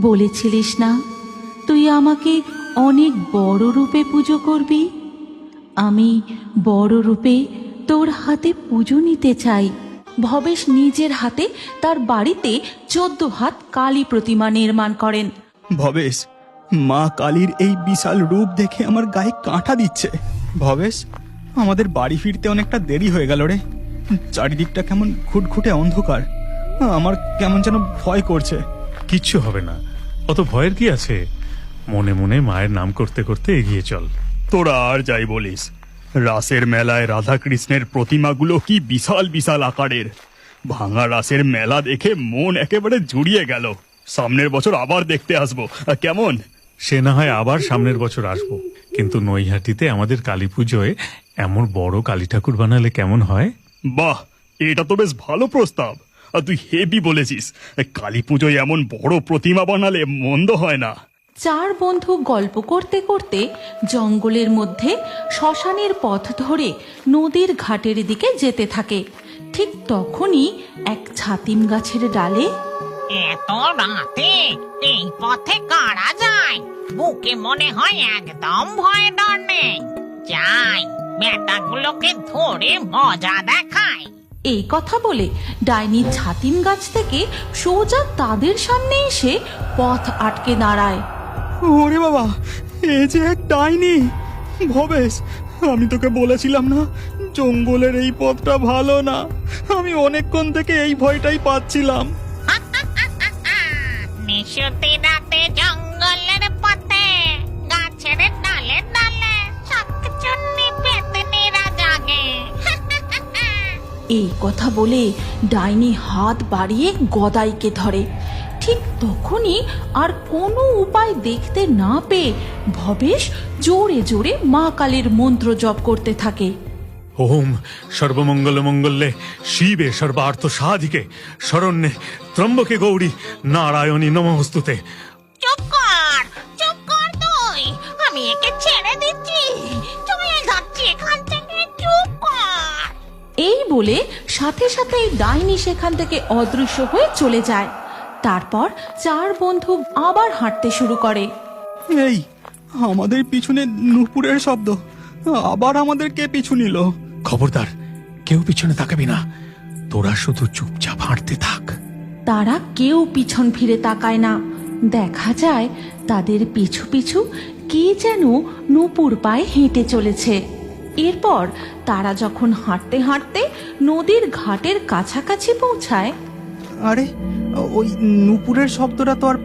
বলেছিলিস না তুই আমাকে অনেক বড় রূপে পুজো করবি। আমি বড় রূপে তোর হাতে পুজো নিতে চাই। ভবেশ নিজের হাতে তার বাড়িতে 14 হাত কালী প্রতিমা নির্মাণ করেন। ভবেশ, মা কালীর এই বিশাল রূপ দেখে আমার গায়ে কাঁটা দিচ্ছে। ভবেশ, আমাদের বাড়ি ফিরতে অনেকটা দেরি হয়ে গেল রে। চারিদিকটা কেমন ঘুটঘুটে অন্ধকার, আমার কেমন যেন ভয় করছে। কিচ্ছু হবে না, অত ভয়ের কি আছে? মনে মনে মায়ের নাম করতে করতে এগিয়ে চল। তোরা আর যাই বলিস, রাসের মেলায় রাধা কৃষ্ণের প্রতিমাগুলো কি বিশাল বিশাল আকারের। ভাঙা রাসের মেলা দেখে মন একেবারে জুড়িয়ে গেল। সামনের বছর আবার দেখতে আসবো, কেমন? সে না হয় আবার সামনের বছর আসবো, কিন্তু নৈহাটিতে আমাদের কালী পুজোয় এমন বড় কালী ঠাকুর বানালে কেমন হয়? বাহ, এটা তো বেশ ভালো প্রস্তাব। আর তুই হেবি বলেছিস, কালী পুজোয় এমন বড় প্রতিমা বানালে মন্দ হয় না। 4 বন্ধু গল্প করতে করতে জঙ্গলের মধ্যে শ্মশানের পথ ধরে নদীর ঘাটের দিকে যেতে থাকে। ঠিক তখনই এক ছাতিম গাছের ডালে এত রাতে এই পথে কারা যায়? বুকে মনে হয় একদম ভয় ডর নেই। যাই, বেটাগুলোকে ধরে মজা দেখায়। এই কথা বলে ডাইনি ছাতিম গাছ থেকে সোজা তাদের সামনে এসে পথ আটকে দাঁড়ায়। ওরে বাবা, এ যে এক ডাইনি! ভবেশ, আমি তোকে বলেছিলাম না জঙ্গলের এই পথটা ভালো না। আমি অনেকক্ষণ থেকে এই ভয়টাই পাচ্ছিলাম। নিশুতি রাতে জঙ্গলের পথে গাছের ডালে ডালে শাকচুন্নি পেতনিরা জাগে। এই কথা বলে ডাইনি হাত বাড়িয়ে গদাইকে ধরে। ঠিক তখনই আর কোনো উপায় দেখতে না পেয়ে ভবেশ জোরে জোরে মা কালীর মন্ত্র জপ করতে থাকে। ওম সর্বমঙ্গল মঙ্গলে শিবে সর্বার্থ সাধিকে শরণ্যে ত্রম্বকে গৌরী নারায়ণী নমস্তুতে। চুপ কর তুই, আমি একে ছেড়ে দিচ্ছি। চলে যাচ্ছি এখান থেকে, চুপ কর। এই বলে সাথে সাথে ডাইনি সেখান থেকে অদৃশ্য হয়ে চলে যায়। তারপর 4 বন্ধু আবার হাঁটতে শুরু করে। এই, আমাদের পিছনে নূপুরের শব্দ, আবার আমাদের কে পিছু নিল? খবরদার, কেউ পিছনে তাকাবি না, তোরা শুধু চুপচাপ হাঁটতে থাক। তারা কেউ পিছন ফিরে তাকায় না। দেখা যায় তাদের পিছু পিছু কে যেন নূপুর পায়ে হেঁটে চলেছে। এরপর তারা যখন হাঁটতে হাঁটতে নদীর ঘাটের কাছাকাছি পৌঁছায়, আরে, ওই নূপুরের শব্দটা তো আর